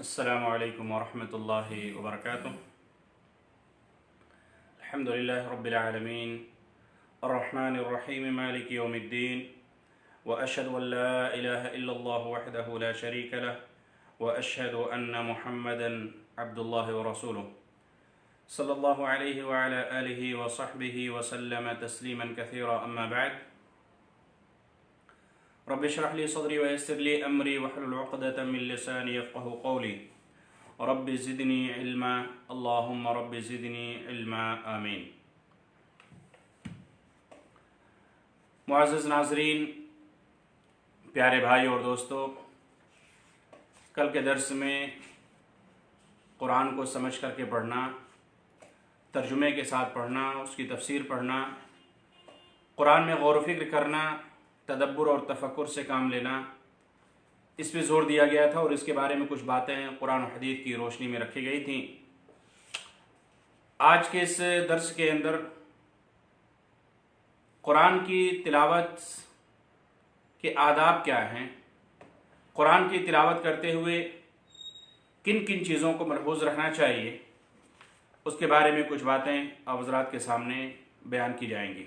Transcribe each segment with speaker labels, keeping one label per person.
Speaker 1: السلام علیکم ورحمۃ اللہ وبرکاتہ۔ الحمد للہ رب العالمین الرحمن الرحیم مالک یوم الدین واشہد ان لا الہ الا اللہ وحدہ لا شریک لہ واشہد ان محمدا عبد اللہ ورسولہ صلی اللہ علیہ وعلی آلہ وصحبہ وسلم تسلیما کثیرا، اما بعد۔ رب اشرح لي صدري ويسر لي امري واحلل عقدة من لساني يفقهوا قولي رب زدني علما اللهم رب زدني علما آمین۔ معزز ناظرین، پیارے بھائی اور دوستو، کل کے درس میں قرآن کو سمجھ کر کے پڑھنا، ترجمے کے ساتھ پڑھنا، اس کی تفسیر پڑھنا، قرآن میں غور و فکر کرنا، تدبر اور تفکر سے کام لینا، اس پہ زور دیا گیا تھا اور اس کے بارے میں کچھ باتیں قرآن و حدیث کی روشنی میں رکھی گئی تھیں۔ آج کے اس درس کے اندر قرآن کی تلاوت کے آداب کیا ہیں، قرآن کی تلاوت کرتے ہوئے کن کن چیزوں کو ملحوظ رکھنا چاہیے، اس کے بارے میں کچھ باتیں آپ حضرات کے سامنے بیان کی جائیں گی۔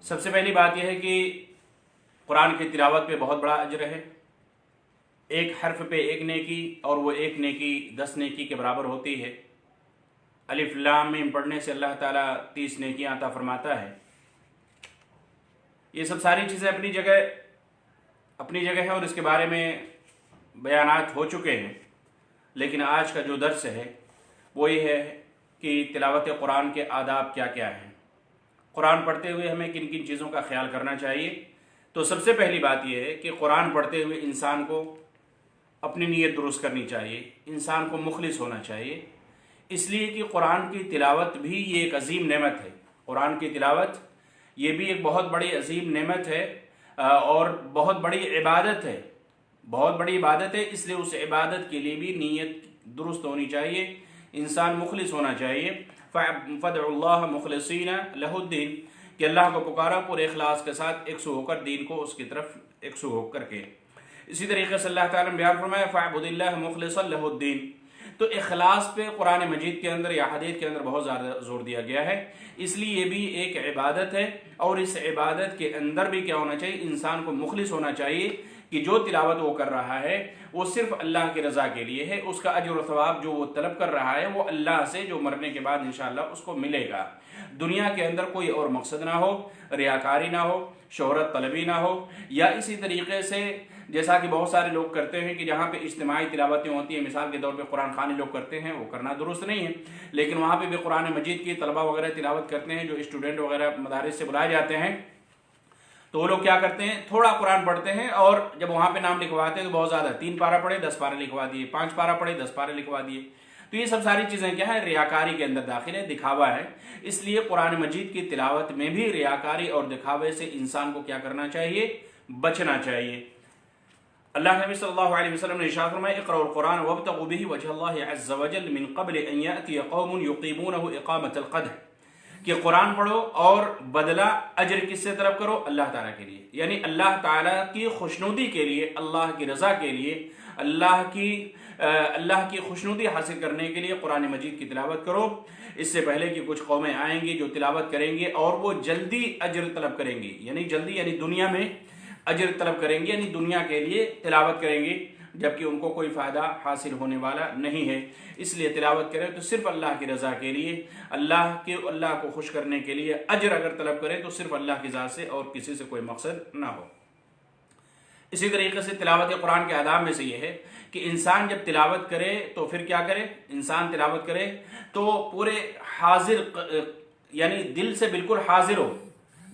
Speaker 1: سب سے پہلی بات یہ ہے کہ قرآن کی تلاوت پہ بہت بڑا اجر ہے۔ ایک حرف پہ ایک نیکی، اور وہ ایک نیکی 10 نیکی کے برابر ہوتی ہے۔ الف لام میم پڑھنے سے اللہ تعالیٰ 30 نیکیاں عطا فرماتا ہے۔ یہ سب ساری چیزیں اپنی جگہ ہیں اور اس کے بارے میں بیانات ہو چکے ہیں، لیکن آج کا جو درس ہے وہ یہ ہے کہ تلاوت قرآن کے آداب کیا کیا ہیں، قرآن پڑھتے ہوئے ہمیں کن کن چیزوں کا خیال کرنا چاہیے۔ تو سب سے پہلی بات یہ ہے کہ قرآن پڑھتے ہوئے انسان کو اپنی نیت درست کرنی چاہیے، انسان کو مخلص ہونا چاہیے، اس لیے کہ قرآن کی تلاوت بھی یہ ایک عظیم نعمت ہے۔ قرآن کی تلاوت یہ بھی ایک بہت بڑی عظیم نعمت ہے اور بہت بڑی عبادت ہے، اس لیے اس عبادت کے لیے بھی نیت درست ہونی چاہیے، انسان مخلص ہونا چاہیے۔ فَادْعُوا اللَّهَ مُخْلِصِينَ لَهُ الدِّينَ، کہ اللہ کو پکارا پورے اخلاص کے ساتھ، یکسو ہو کر، دین کو اس کی طرف یکسو ہو کر کے۔ اسی طریقے سے اللہ تعالیٰ نے بیان فرمایا فَاعْبُدِ اللَّهَ مُخْلِصًا لَهُ الدِّينَ، تو اخلاص پہ قرآن مجید کے اندر یا حدیث کے اندر بہت زیادہ زور دیا گیا ہے، اس لیے یہ بھی ایک عبادت ہے، اور اس عبادت کے اندر بھی کیا ہونا چاہیے، انسان کو مخلص ہونا چاہیے کہ جو تلاوت وہ کر رہا ہے وہ صرف اللہ کی رضا کے لیے ہے، اس کا اجر و ثواب جو وہ طلب کر رہا ہے وہ اللہ سے جو مرنے کے بعد انشاءاللہ اس کو ملے گا۔ دنیا کے اندر کوئی اور مقصد نہ ہو، ریاکاری نہ ہو، شہرت طلبی نہ ہو، یا اسی طریقے سے جیسا کہ بہت سارے لوگ کرتے ہیں کہ جہاں پہ اجتماعی تلاوتیں ہوتی ہیں، مثال کے طور پہ قرآن خوانی لوگ کرتے ہیں، وہ کرنا درست نہیں ہے، لیکن وہاں پہ بھی قرآن مجید کی طلبہ وغیرہ تلاوت کرتے ہیں، جو اسٹوڈنٹ وغیرہ مدارس سے بلائے جاتے ہیں، تو وہ لوگ کیا کرتے ہیں، تھوڑا قرآن پڑھتے ہیں اور جب وہاں پہ نام لکھواتے ہیں تو بہت زیادہ، 3 پارہ پڑھے 10 پارے لکھوا دیے، 5 پارہ پڑھے 10 پارے لکھوا دیے۔ تو یہ سب ساری چیزیں کیا ہے، ریاکاری کے اندر داخل ہے، دکھاوا ہے۔ اس لیے قرآن مجید کی تلاوت میں بھی ریاکاری اور دکھاوے سے انسان کو کیا کرنا چاہیے، بچنا چاہیے۔ اللہ نبی صلی اللہ علیہ وسلم نے ارشاد فرمایا اقرؤوا القرآن وابتغوا به وجه اللہ عز وجل من قبل ان یأتی قوم یقیمونہ اقامۃ القدر، کہ قرآن پڑھو اور بدلہ اجر کس سے طلب کرو، اللہ تعالیٰ کے لیے، یعنی اللہ تعالیٰ کی خوشنودی کے لیے، اللہ کی رضا کے لیے، اللہ کی خوشنودی حاصل کرنے کے لیے قرآن مجید کی تلاوت کرو۔ اس سے پہلے کہ کچھ قومیں آئیں گی جو تلاوت کریں گے اور وہ جلدی اجر طلب کریں گی، یعنی دنیا میں اجر طلب کریں گے، یعنی دنیا کے لیے تلاوت کریں گے، جبکہ ان کو کوئی فائدہ حاصل ہونے والا نہیں ہے۔ اس لیے تلاوت کریں تو صرف اللہ کی رضا کے لیے، اللہ کو خوش کرنے کے لیے، اجر اگر طلب کریں تو صرف اللہ کی ذات سے اور کسی سے کوئی مقصد نہ ہو۔ اسی طریقے سے تلاوت قرآن کے آداب میں سے یہ ہے کہ انسان جب تلاوت کرے تو پھر کیا کرے، انسان تلاوت کرے تو پورے حاضر، یعنی دل سے بالکل حاضر ہو،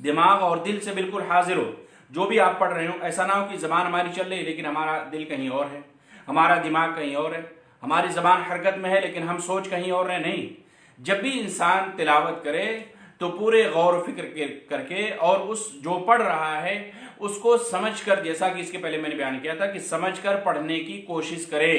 Speaker 1: دماغ اور دل سے بالکل حاضر ہو۔ جو بھی آپ پڑھ رہے ہو، ایسا نہ ہو کہ زبان ہماری چل رہی ہے لیکن ہمارا دل کہیں اور ہے، ہمارا دماغ کہیں اور ہے، ہماری زبان حرکت میں ہے لیکن ہم سوچ کہیں اور رہے نہیں۔ جب بھی انسان تلاوت کرے تو پورے غور و فکر کر کے اور اس جو پڑھ رہا ہے اس کو سمجھ کر، جیسا کہ اس کے پہلے میں نے بیان کیا تھا کہ سمجھ کر پڑھنے کی کوشش کرے،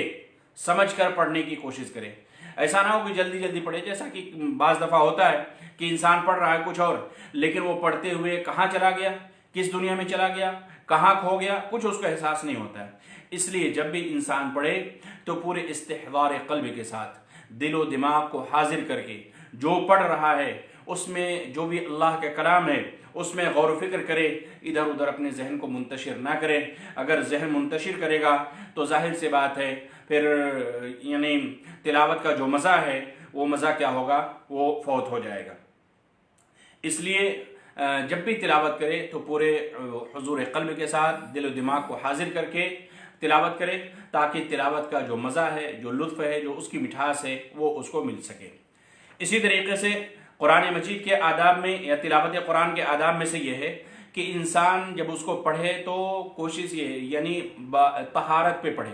Speaker 1: ایسا نہ ہو کہ جلدی جلدی پڑھے، جیسا کہ بعض دفعہ ہوتا ہے کہ انسان پڑھ رہا ہے کچھ اور لیکن وہ پڑھتے ہوئے کہاں چلا گیا، کس دنیا میں چلا گیا، کہاں کھو گیا، کچھ اس کو احساس نہیں ہوتا ہے۔ اس لیے جب بھی انسان پڑھے تو پورے استحضار قلب کے ساتھ دل و دماغ کو حاضر کر کے جو پڑھ رہا ہے اس میں جو بھی اللہ کا کلام ہے اس میں غور و فکر کرے، ادھر ادھر اپنے ذہن کو منتشر نہ کرے۔ اگر ذہن منتشر کرے گا تو ظاہر سی بات ہے پھر یعنی تلاوت کا جو مزہ ہے وہ مزہ کیا ہوگا، وہ فوت ہو جائے گا۔ اس لیے جب بھی تلاوت کرے تو پورے حضور قلب کے ساتھ دل و دماغ کو حاضر کر کے تلاوت کرے، تاکہ تلاوت کا جو مزہ ہے، جو لطف ہے، جو اس کی مٹھاس ہے، وہ اس کو مل سکے۔ اسی طریقے سے قرآن مجید کے آداب میں یا تلاوت قرآن کے آداب میں سے یہ ہے کہ انسان جب اس کو پڑھے تو کوشش یہ یعنی طہارت پہ پڑھے،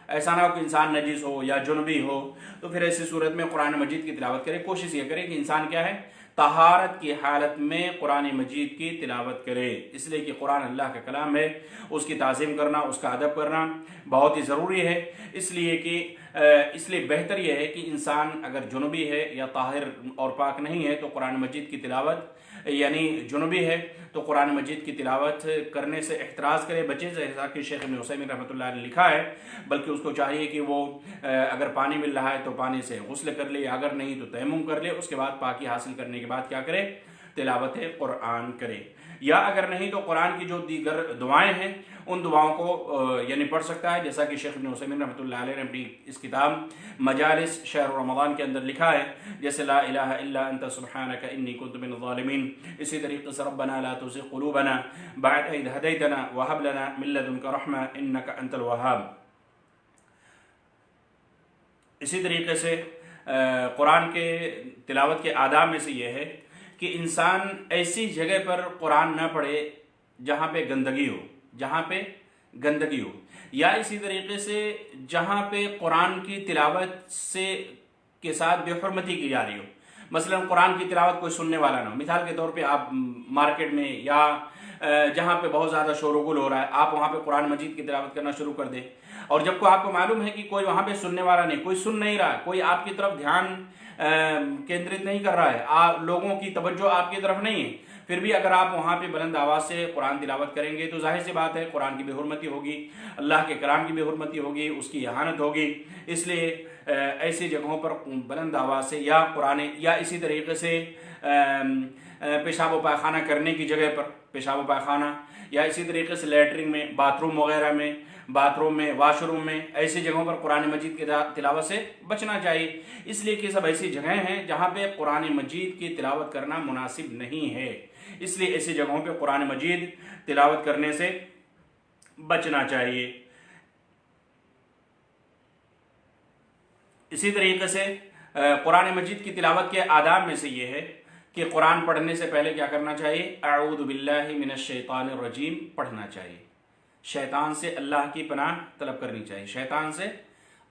Speaker 1: ایسا نہ ہو کہ انسان نجس ہو یا جنبی ہو، تو پھر ایسی صورت میں قرآن مجید کی تلاوت کرے۔ کوشش یہ کرے کہ انسان کیا ہے، طہارت کی حالت میں قرآن مجید کی تلاوت کرے، اس لیے کہ قرآن اللہ کا کلام ہے، اس کی تعظیم کرنا، اس کا ادب کرنا بہت ہی ضروری ہے۔ اس لیے بہتر یہ ہے کہ انسان اگر جنبی ہے یا طاہر اور پاک نہیں ہے تو قرآن مجید کی تلاوت یعنی جنبی ہے تو قرآن مجید کی تلاوت کرنے سے احتراز کرے، بچے، جیسا کہ شیخ ابن عثیمین رحمۃ اللہ نے لکھا ہے۔ بلکہ اس کو چاہیے کہ وہ اگر پانی مل رہا ہے تو پانی سے غسل کر لے، اگر نہیں تو تیمم کر لے، اس کے بعد پاکی حاصل کرنے کے بعد کیا کرے، تلاوت قرآن کرے۔ یا اگر نہیں تو قرآن کی جو دیگر دعائیں ہیں ان دعاؤں کو یعنی پڑھ سکتا ہے، جیسا کہ شیخ ابن عثیمین رحمۃ اللہ علیہ نے اپنی اس کتاب مجالس شہر رمضان کے اندر لکھا ہے، جیسے لا الہ الا انت سبحانک انی کنت من الظالمین، اسی طریقے سے ربنا لا تزغ قلوبنا بعد اذ ہدیتنا وہب لنا من لدنک رحمہ انک انت الوہاب۔ اسی طریقے سے قرآن کے تلاوت کے آداب میں سے یہ ہے کہ انسان ایسی جگہ پر قرآن نہ پڑھے جہاں پہ گندگی ہو، یا اسی طریقے سے جہاں پہ قرآن کی تلاوت کے ساتھ بے حرمتی کی جا رہی ہو۔ مثلا قرآن کی تلاوت کوئی سننے والا نہ ہو، مثال کے طور پہ آپ مارکیٹ میں یا جہاں پہ بہت زیادہ شور و گل ہو رہا ہے آپ وہاں پہ قرآن مجید کی تلاوت کرنا شروع کر دیں، اور جب کو آپ کو معلوم ہے کہ کوئی وہاں پہ سننے والا نہیں، کوئی سن نہیں رہا، کوئی آپ کی طرف دھیان کیندرت نہیں کر رہا ہے، لوگوں کی توجہ آپ کی طرف نہیں ہے، پھر بھی اگر آپ وہاں پہ بلند آواز سے قرآن تلاوت کریں گے تو ظاہر سی بات ہے قرآن کی بے حرمتی ہوگی، اللہ کے کلام کی بے حرمتی ہوگی، اس کی اہانت ہوگی۔ اس لیے ایسی جگہوں پر بلند آواز سے یا قرآن یا اسی طریقے سے پیشاب و پائخانہ کرنے کی جگہ پر پیشاب و پائخانہ یا اسی طریقے سے لیٹرنگ میں، باتھ روم وغیرہ میں، واش روم میں، ایسی جگہوں پر قرآن مجید کی تلاوت سے بچنا چاہیے، اس لیے کہ سب ایسی جگہیں ہیں جہاں پہ قرآن مجید کی تلاوت کرنا مناسب نہیں ہے، اس لیے ایسی جگہوں پہ قرآن مجید تلاوت کرنے سے بچنا چاہیے۔ اسی طریقے سے قرآن مجید کی تلاوت کے آداب میں سے یہ ہے کہ قرآن پڑھنے سے پہلے کیا کرنا چاہیے، اعوذ باللہ من الشیطان الرجیم پڑھنا چاہیے، شیطان سے اللہ کی پناہ طلب کرنی چاہیے، شیطان سے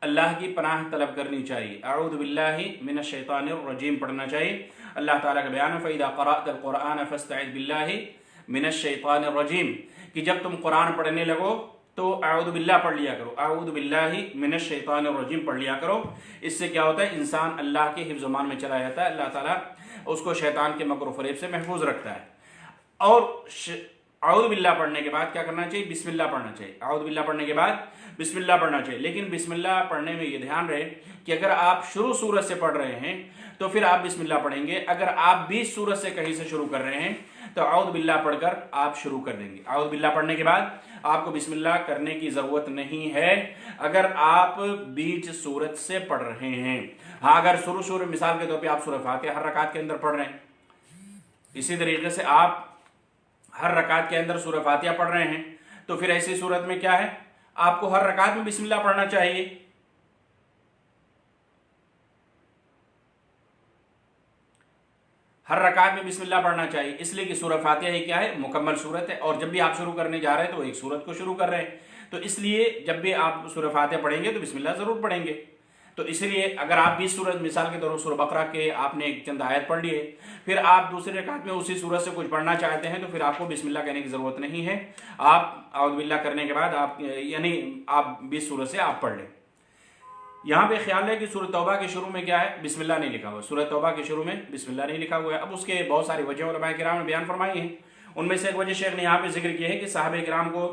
Speaker 1: اللہ کی پناہ طلب کرنی چاہیے، اعوذ باللہ من الشیطان الرجیم پڑھنا چاہیے۔ اللہ تعالیٰ کا بیان ہے فَإِذَا قَرَأْتَ الْقُرْآنَ فَاسْتَعِذْ بِاللَّهِ مِنَ الشَّيْطَانِ الرَّجِيمِ کہ جب تم قرآن پڑھنے لگو تو اعوذ باللہ پڑھ لیا کرو، اعوذ باللہ من الشیطان الرجیم پڑھ لیا کرو۔ اس سے کیا ہوتا ہے، انسان اللہ کے حفظ و امان میں چلا جاتا ہے، اللہ تعالیٰ اس کو شیطان کے مکر و فریب سے محفوظ رکھتا ہے۔ اور اعوذ باللہ پڑھنے کے بعد کیا کرنا چاہیے، بسم اللہ پڑھنا چاہیے، اعوذ باللہ پڑھنے کے بعد بسم اللہ پڑھنا چاہیے۔ لیکن بسم اللہ پڑھنے میں یہ دھیان رہے کہ اگر آپ شروع سورت سے پڑھ رہے ہیں تو پھر آپ بسم اللہ پڑھیں گے، اگر آپ 20 سورت سے کہیں سے شروع کر رہے ہیں تو اعوذ باللہ پڑھ کر آپ شروع کر دیں گے۔ اعوذ باللہ پڑھنے کے بعد آپ کو بسم اللہ کرنے کی ضرورت نہیں ہے اگر آپ 20 سورت سے پڑھ رہے ہیں۔ ہاں اگر شروع مثال کے طور پہ آپ سورہ فاتحہ ہر رکعت کے اندر پڑھ رہے ہیں، اسی طریقے سے آپ ہر رکعت کے اندر سورہ فاتحہ پڑھ رہے ہیں تو پھر ایسی صورت میں کیا ہے، آپ کو ہر رکعت میں بسم اللہ پڑھنا چاہیے۔ ہر رکعت میں بسم اللہ پڑھنا چاہیے، اس لیے کہ سورہ فاتحہ ہی کیا ہے، مکمل سورت ہے، اور جب بھی آپ شروع کرنے جا رہے ہیں تو ایک سورت کو شروع کر رہے ہیں، تو اس لیے جب بھی آپ سورہ فاتحہ پڑھیں گے تو بسم اللہ ضرور پڑھیں گے۔ تو اس لیے اگر آپ 20 سورت مثال کے طور پر سورہ بقرہ کے آپ نے ایک چند آیت پڑھ لیے، پھر آپ دوسری رکعت میں اسی سورت سے کچھ پڑھنا چاہتے ہیں تو پھر آپ کو بسم اللہ کہنے کی ضرورت نہیں ہے، آپ اعوذ باللہ کرنے کے بعد آپ 20 سورت سے آپ پڑھ لیں۔ یہاں پہ خیال ہے کہ سورہ توبہ کے شروع میں کیا ہے، بسم اللہ نہیں لکھا ہوا، سورہ توبہ کے شروع میں بسم اللہ نہیں لکھا ہوا ہے۔ اب اس کے بہت ساری وجہ علماء کرام نے بیان فرمائی ہیں، ان میں سے ایک وجہ شیخ نے یہاں پہ ذکر کیا ہے کہ صحابہ کرام کو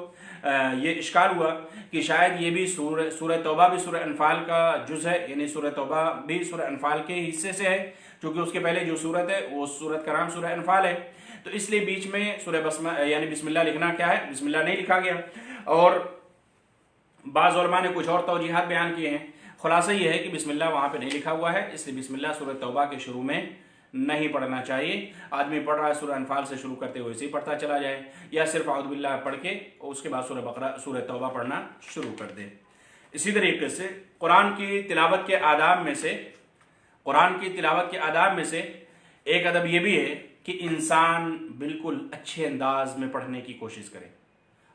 Speaker 1: یہ اشکال ہوا کہ شاید یہ بھی سورہ توبہ بھی سورہ انفال کا جز ہے، یعنی سورہ توبہ بھی سورہ انفال کے حصے سے ہے، چونکہ اس کے پہلے جو سورت ہے وہ سورت کا نام سورہ انفال ہے، تو اس لیے بیچ میں سورہ یعنی بسم اللہ لکھنا کیا ہے، بسم اللہ نہیں لکھا گیا۔ اور بعض علماء نے کچھ اور توجیحات بیان کیے ہیں، خلاصہ یہ ہے کہ بسم اللہ وہاں پہ نہیں لکھا ہوا ہے، اس لیے بسم اللہ سورہ توبہ کے شروع میں نہیں پڑھنا چاہیے۔ آدمی پڑھ رہا ہے سورہ انفال سے شروع کرتے ہوئے اسے پڑھتا چلا جائے، یا صرف اعوذ باللہ پڑھ کے اس کے بعد سورہ بقرہ سورہ توبہ پڑھنا شروع کر دے۔ اسی طریقے سے قرآن کی تلاوت کے آداب میں سے ایک ادب یہ بھی ہے کہ انسان بالکل اچھے انداز میں پڑھنے کی کوشش کرے،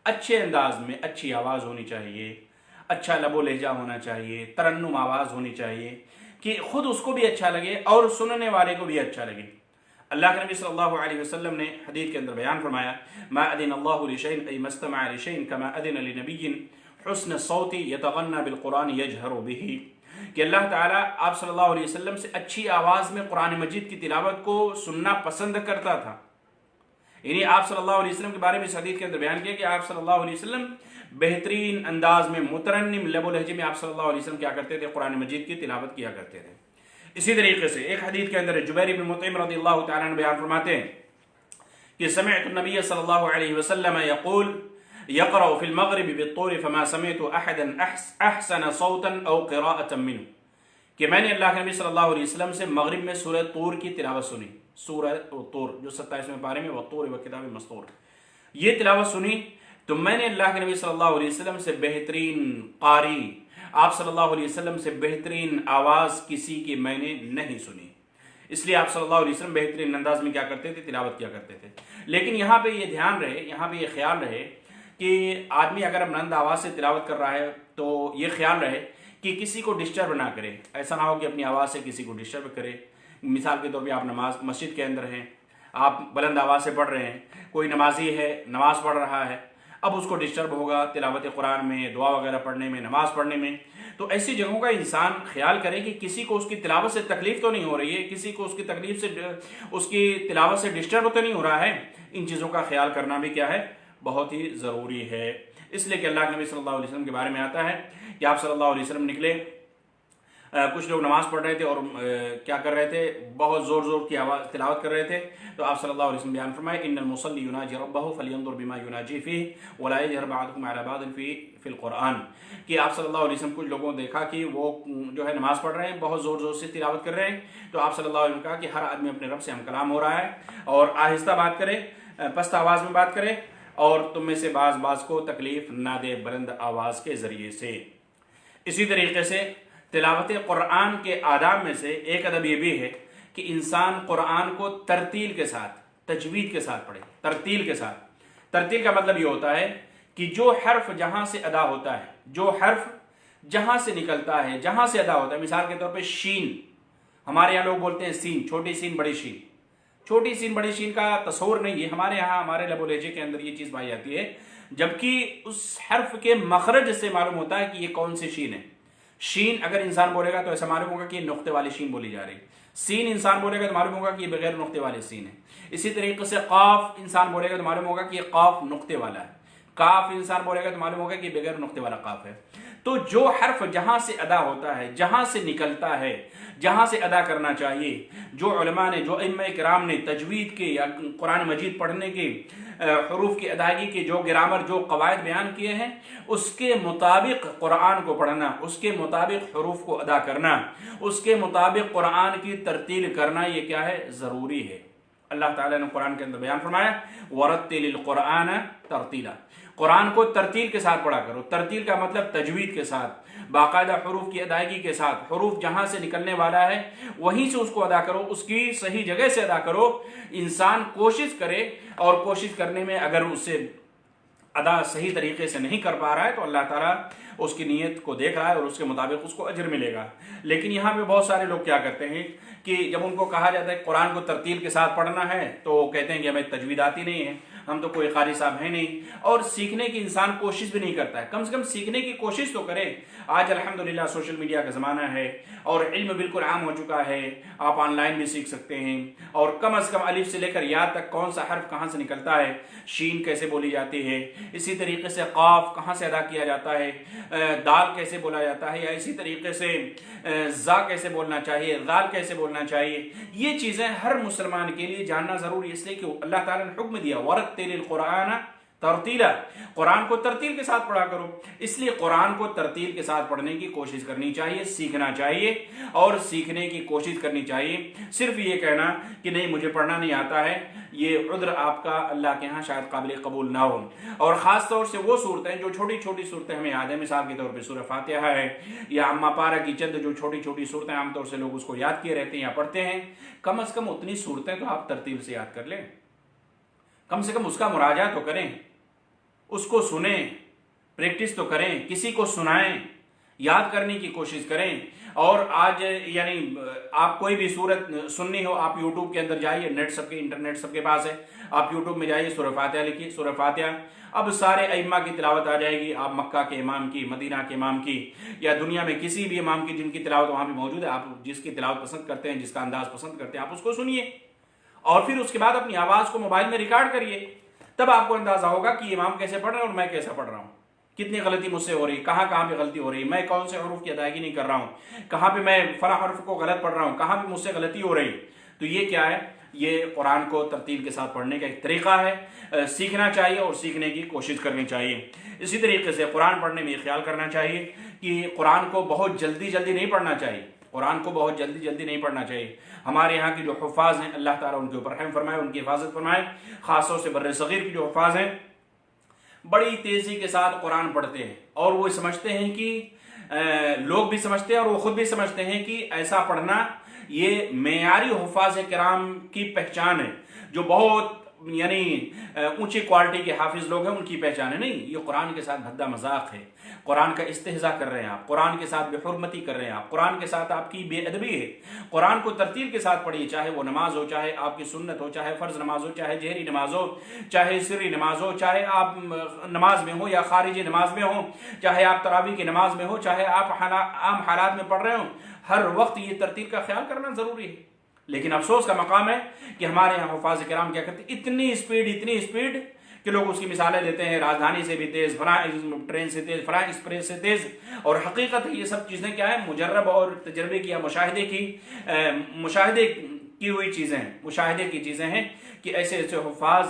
Speaker 1: اچھے انداز میں، اچھی آواز ہونی چاہیے، اچھا لب و لہجہ ہونا چاہیے، ترنم آواز ہونی چاہیے کہ خود اس کو بھی اچھا لگے اور سننے والے کو بھی اچھا لگے۔ اللہ کے نبی صلی اللہ علیہ وسلم نے حدیث کے اندر بیان فرمایا، ما اذن اللہ لشیء ای مستمع لشیء کما اذن لنبی حسن الصوت یتغنى بالقرآن یجہر بہ، کہ اللہ تعالیٰ آپ صلی اللہ علیہ وسلم سے اچھی آواز میں قرآن مجید کی تلاوت کو سننا پسند کرتا تھا۔ یعنی آپ صلی اللہ علیہ وسلم کے بارے میں اس حدیث کے اندر بیان کیا کہ آپ صلی اللہ علیہ وسلم بہترین انداز میں، مترنم لب و لہجے میں آپ صلی اللہ علیہ وسلم کیا کرتے تھے، قرآن مجید کی تلاوت کیا کرتے تھے۔ اسی طریقے سے ایک حدیث کے اندر جبیر بن مطعم رضی اللہ تعالیٰ عنہ بیان فرماتے ہیں کہ سمعت النبی صلی اللہ علیہ وسلم یقول یقرأ فی المغرب بالطور فما سمعت احدا احسن صوتا او قراءة منه، کہ میں نے اللہ کے نبی صلی اللہ علیہ وسلم سے مغرب میں سورہ طور کی تلاوت سنی، سورہ طور جو 27ویں پارے میں والطور وکتاب مسطور، یہ تلاوت سنی تو میں نے اللہ کے نبی صلی اللہ علیہ وسلم سے بہترین قاری، آپ صلی اللہ علیہ وسلم سے بہترین آواز کسی کی میں نے نہیں سنی۔ اس لیے آپ صلی اللہ علیہ وسلم بہترین انداز میں کیا کرتے تھے، تلاوت کیا کرتے تھے۔ لیکن یہاں پہ یہ دھیان رہے، یہاں پہ یہ خیال رہے کہ آدمی اگر بلند آواز سے تلاوت کر رہا ہے تو یہ خیال رہے کہ کسی کو ڈسٹرب نہ کرے، ایسا نہ ہو کہ اپنی آواز سے کسی کو ڈسٹرب کرے۔ مثال کے طور پہ آپ مسجد کے اندر ہیں، آپ بلند آواز سے پڑھ رہے ہیں، کوئی نمازی ہے نماز پڑھ رہا ہے، اب اس کو ڈسٹرب ہوگا تلاوت قرآن میں، دعا وغیرہ پڑھنے میں، نماز پڑھنے میں، تو ایسی جگہوں کا انسان خیال کرے کہ کسی کو اس کی تلاوت سے تکلیف تو نہیں ہو رہی ہے، کسی کو اس کی تکلیف سے، اس کی تلاوت سے ڈسٹرب تو نہیں ہو رہا ہے۔ ان چیزوں کا خیال کرنا بھی کیا ہے، بہت ہی ضروری ہے۔ اس لیے کہ اللہ کے نبی صلی اللہ علیہ وسلم کے بارے میں آتا ہے کہ آپ صلی اللہ علیہ وسلم نکلے، کچھ لوگ نماز پڑھ رہے تھے اور کیا کر رہے تھے، بہت زور زور کی آواز تلاوت کر رہے تھے، تو آپ صلی اللہ علیہ وسلم بیان فرمائے ان المصلی یناجی ربہ فلینظر بما یناجی فیہ ولا یجہر بعضکم علی بعض فی القرآن، کہ آپ صلی اللہ علیہ وسلم کچھ لوگوں نے دیکھا کہ وہ جو ہے نماز پڑھ رہے ہیں، بہت زور زور سے تلاوت کر رہے ہیں، تو آپ صلی اللہ علیہ وسلم کہا کہ ہر آدمی اپنے رب سے ہم کلام ہو رہا ہے اور آہستہ بات کرے، پست آواز میں بات کرے، اور تم میں سے بعض کو تکلیف نہ دے بلند آواز کے ذریعے سے۔ اسی طریقے سے تلاوت قرآن کے آداب میں سے ایک ادب یہ بھی ہے کہ انسان قرآن کو ترتیل کے ساتھ، تجوید کے ساتھ پڑھے، ترتیل کے ساتھ۔ ترتیل کا مطلب یہ ہوتا ہے کہ جو حرف جہاں سے ادا ہوتا ہے، جو حرف جہاں سے نکلتا ہے، جہاں سے ادا ہوتا ہے، مثال کے طور پہ شین، ہمارے یہاں لوگ بولتے ہیں سین، چھوٹی سین بڑی شین، چھوٹی سین بڑی شین کا تصور نہیں ہے، ہمارے یہاں ہمارے لب و لہجے کے اندر یہ چیز پائی جاتی ہے، جبکہ اس حرف کے مخرج سے معلوم ہوتا ہے کہ یہ کون سی شین ہے۔ شین اگر انسان بولے گا تو ایسا معلوم ہوگا کہ یہ نقطے والی شین بولی جا رہی، سین انسان بولے گا تو معلوم ہوگا کہ یہ بغیر نقطے والے سین ہے۔ اسی طریقے سے قاف انسان بولے گا تو معلوم ہوگا کہ یہ قاف نقطے والا ہے، کاف انسان بولے گا تو معلوم ہوگا کہ یہ بغیر نقطے والا قاف ہے۔ تو جو حرف جہاں سے ادا ہوتا ہے، جہاں سے نکلتا ہے، جہاں سے ادا کرنا چاہیے، جو علماء نے، جو ائمہ کرام نے تجوید کے یا قرآن مجید پڑھنے کے حروف کی ادائیگی کے جو گرامر، جو قواعد بیان کیے ہیں، اس کے مطابق قرآن کو پڑھنا، اس کے مطابق حروف کو ادا کرنا، اس کے مطابق قرآن کی ترتیل کرنا، یہ کیا ہے، ضروری ہے۔ اللہ تعالیٰ نے قرآن کے اندر بیان فرمایا وَرَتِّلِ الْقُرْآنَ تَرْتِيلًا، قرآن کو ترتیل کے ساتھ پڑھا کرو۔ ترتیل کا مطلب تجوید کے ساتھ، باقاعدہ حروف کی ادائیگی کے ساتھ، حروف جہاں سے نکلنے والا ہے وہیں سے اس کو ادا کرو، اس کی صحیح جگہ سے ادا کرو۔ انسان کوشش کرے، اور کوشش کرنے میں اگر اس سے ادا صحیح طریقے سے نہیں کر پا رہا ہے تو اللہ تعالیٰ اس کی نیت کو دیکھ رہا ہے اور اس کے مطابق اس کو اجر ملے گا۔ لیکن یہاں پہ بہت سارے لوگ کیا کرتے ہیں کہ جب ان کو کہا جاتا ہے قرآن کو ترتیل کے ساتھ پڑھنا ہے تو وہ کہتے ہیں کہ ہمیں تجوید آتی نہیں ہے، ہم تو کوئی قاری صاحب ہیں نہیں، اور سیکھنے کی انسان کوشش بھی نہیں کرتا ہے۔ کم سے کم سیکھنے کی کوشش تو کریں۔ آج الحمدللہ سوشل میڈیا کا زمانہ ہے اور علم بالکل عام ہو چکا ہے، آپ آن لائن بھی سیکھ سکتے ہیں، اور کم از کم الف سے لے کر یا تک کون سا حرف کہاں سے نکلتا ہے، شین کیسے بولی جاتی ہے، اسی طریقے سے قاف کہاں سے ادا کیا جاتا ہے، دال کیسے بولا جاتا ہے، یا اسی طریقے سے زا کیسے بولنا چاہیے، دال کیسے بولنا چاہیے، یہ چیزیں ہر مسلمان کے لیے جاننا ضروری ہے، اس لیے کہ اللہ تعالیٰ نے حکم دیا وَرَتِّلِ الْقُرْآنَ ترتیلا، قرآن کو ترتیل کے ساتھ پڑھا کرو۔ اس لیے قرآن کو ترتیل کے ساتھ پڑھنے کی کوشش کرنی چاہیے، سیکھنا چاہیے اور سیکھنے کی کوشش کرنی چاہیے۔ صرف یہ کہنا کہ نہیں مجھے پڑھنا نہیں آتا ہے، یہ عذر آپ کا اللہ کے ہاں شاید قابل قبول نہ ہو۔ اور خاص طور سے وہ صورتیں جو چھوٹی چھوٹی صورتیں ہمیں یاد ہیں، مثال کے طور پہ سورہ فاتحہ ہے یا اما پارہ کی چند جو چھوٹی چھوٹی صورتیں عام طور سے لوگ اس کو یاد کیے رہتے ہیں یا پڑھتے ہیں، کم از کم اتنی صورتیں تو آپ ترتیل سے یاد کر لیں، کم سے کم اس کا مراجعہ تو کریں، اس کو سنیں، پریکٹس تو کریں، کسی کو سنائیں، یاد کرنے کی کوشش کریں۔ اور آج یعنی آپ کوئی بھی صورت سننی ہو، آپ یوٹیوب کے اندر جائیے، انٹرنیٹ سب کے پاس ہے، آپ یوٹیوب میں جائیے، سورہ فاتحہ لکھیے، سورہ فاتحہ، اب سارے ائمہ کی تلاوت آ جائے گی، آپ مکہ کے امام کی، مدینہ کے امام کی، یا دنیا میں کسی بھی امام کی جن کی تلاوت وہاں پہ موجود ہے، آپ جس کی تلاوت پسند کرتے ہیں، جس کا انداز پسند کرتے ہیں، آپ اس کو سنیے، اور پھر اس کے بعد اپنی آواز کو موبائل میں ریکارڈ کریے، تب آپ کو اندازہ ہوگا کہ امام کیسے پڑھ رہے ہیں اور میں کیسا پڑھ رہا ہوں، کتنی غلطی مجھ سے ہو رہی ہے، کہاں پہ غلطی ہو رہی ہے، میں کون سے حروف کی ادائیگی نہیں کر رہا ہوں، کہاں پہ میں فلاں حرف کو غلط پڑھ رہا ہوں، کہاں پہ مجھ سے غلطی ہو رہی۔ تو یہ کیا ہے؟ یہ قرآن کو ترتیل کے ساتھ پڑھنے کا ایک طریقہ ہے، سیکھنا چاہیے اور سیکھنے کی کوشش کرنی چاہیے۔ اسی طریقے سے قرآن پڑھنے میں یہ خیال کرنا چاہیے کہ قرآن کو بہت جلدی نہیں پڑھنا چاہیے، قرآن کو بہت جلدی نہیں پڑھنا چاہیے۔ ہمارے یہاں کی جو حفاظ ہیں، اللہ تعالیٰ ان کے اوپر رحم فرمائے، ان کی حفاظت فرمائے، خاص طور سے بر صغیر کی جو حفاظ ہیں بڑی تیزی کے ساتھ قرآن پڑھتے ہیں، اور وہ سمجھتے ہیں کہ لوگ بھی سمجھتے ہیں اور وہ خود بھی سمجھتے ہیں کہ ایسا پڑھنا یہ معیاری حفاظ کرام کی پہچان ہے، جو بہت یعنی اونچی کوالٹی کے حافظ لوگ ہیں ان کی پہچان ہے۔ نہیں، یہ قرآن کے ساتھ بھدا مذاق ہے، قرآن کا استہزاء کر رہے ہیں آپ، قرآن کے ساتھ بے حرمتی کر رہے ہیں آپ، قرآن کے ساتھ آپ کی بے ادبی ہے۔ قرآن کو ترتیل کے ساتھ پڑھیے، چاہے وہ نماز ہو، چاہے آپ کی سنت ہو، چاہے فرض نماز ہو، چاہے جہری نماز ہو، چاہے سری نماز ہو، چاہے آپ نماز میں ہو یا خارجی نماز میں ہو، چاہے آپ تراویح کی نماز میں ہو، چاہے آپ عام حالات میں پڑھ رہے ہوں، ہر وقت یہ ترتیل کا خیال کرنا ضروری ہے۔ لیکن افسوس کا مقام ہے کہ ہمارے یہاں حفاظ کرام کیا کرتے ہیں، اتنی اسپیڈ کہ لوگ اس کی مثالیں دیتے ہیں، راجدھانی سے بھی تیز، فلاں ٹرین سے تیز، فلاں ایکسپریس سے تیز، اور حقیقت یہ سب چیزیں کیا ہے؟ مجرب اور تجربے کی یا مشاہدے کی ہوئی چیزیں ہیں، مشاہدے کی چیزیں ہیں کہ ایسے حفاظ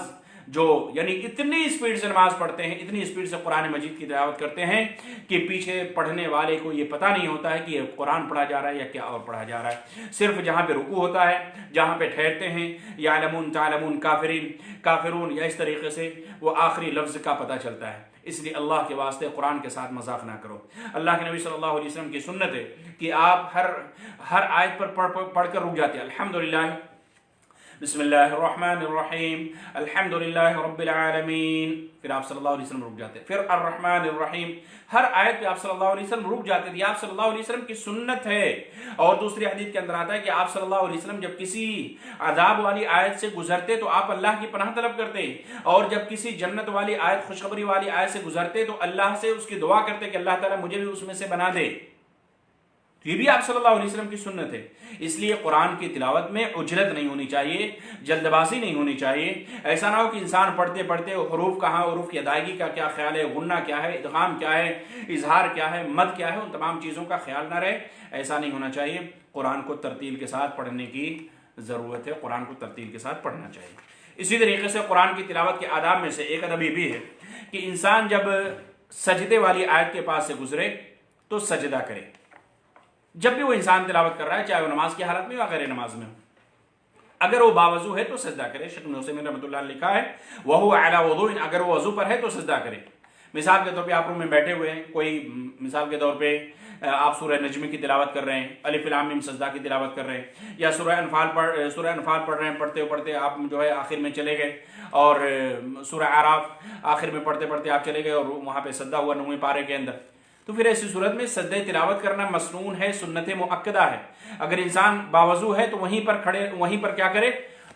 Speaker 1: جو یعنی اتنی اسپیڈ سے نماز پڑھتے ہیں، اتنی اسپیڈ سے قرآن مجید کی تلاوت کرتے ہیں کہ پیچھے پڑھنے والے کو یہ پتہ نہیں ہوتا ہے کہ یہ قرآن پڑھا جا رہا ہے یا کیا اور پڑھا جا رہا ہے۔ صرف جہاں پہ رکوع ہوتا ہے، جہاں پہ ٹھہرتے ہیں، یعلمون تعلمون کافرون، یا اس طریقے سے وہ آخری لفظ کا پتہ چلتا ہے۔ اس لیے اللہ کے واسطے قرآن کے ساتھ مذاق نہ کرو۔ اللہ کے نبی صلی اللہ علیہ وسلم کی سنت ہے کہ آپ ہر آیت پر پڑھ کر رک جاتے ہیں، الحمدللہ، بسم اللہ الرحمن الرحیم، الحمدللہ رب العالمین، پھر آپ صلی اللہ علیہ وسلم رک جاتے ہیں، پھر الرحمن الرحیم، ہر آیت پہ آپ صلی اللہ علیہ وسلم رک جاتے تھے، آپ صلی اللہ علیہ وسلم کی سنت ہے۔ اور دوسری حدیث کے اندر آتا ہے کہ آپ صلی اللہ علیہ وسلم جب کسی عذاب والی آیت سے گزرتے تو آپ اللہ کی پناہ طلب کرتے، اور جب کسی جنت والی آیت، خوشخبری والی آیت سے گزرتے تو اللہ سے اس کی دعا کرتے کہ اللہ تعالیٰ مجھے بھی اس میں سے بنا دے۔ یہ بھی آپ صلی اللہ علیہ وسلم کی سنت ہے۔ اس لیے قرآن کی تلاوت میں عجلت نہیں ہونی چاہیے، جلد بازی نہیں ہونی چاہیے۔ ایسا نہ ہو کہ انسان پڑھتے پڑھتے حروف کہاں، حروف کی ادائیگی کا کیا خیال ہے، غنہ کیا ہے، ادغام کیا ہے، اظہار کیا ہے، مد کیا ہے، ان تمام چیزوں کا خیال نہ رہے۔ ایسا نہیں ہونا چاہیے۔ قرآن کو ترتیل کے ساتھ پڑھنے کی ضرورت ہے، قرآن کو ترتیل کے ساتھ پڑھنا چاہیے۔ اسی طریقے سے قرآن کی تلاوت کے آداب میں سے ایک ادب یہ بھی ہے کہ انسان جب سجدے والی آیت کے پاس سے گزرے تو سجدہ کرے۔ جب بھی وہ انسان تلاوت کر رہا ہے، چاہے وہ نماز کی حالت میں یا غیر نماز میں ہو، اگر وہ باوضو ہے تو سجدہ کرے۔ شیخ ابن عثیمین رحمۃ اللہ نے لکھا ہے وَهُوَ عَلَى وُضُوءٍ، اگر وہ وضو پر ہے تو سجدہ کرے۔ مثال کے طور پہ آپ روم میں بیٹھے ہوئے ہیں، کوئی مثال کے طور پہ آپ سورہ نجم کی تلاوت کر رہے ہیں، الف لام میم سجدہ کی تلاوت کر رہے ہیں، یا سورہ انفال پڑھ رہے ہیں، پڑھتے آپ جو ہے آخر میں چلے گئے، اور سورہ اعراف آخر میں پڑھتے آپ چلے گئے اور وہاں پہ سجدہ ہوا 9ویں پارے کے اندر، تو پھر ایسی صورت میں سجدہ تلاوت کرنا مسنون ہے، سنت مؤکدہ ہے۔ اگر انسان باوضو ہے تو وہیں پر کیا کرے؟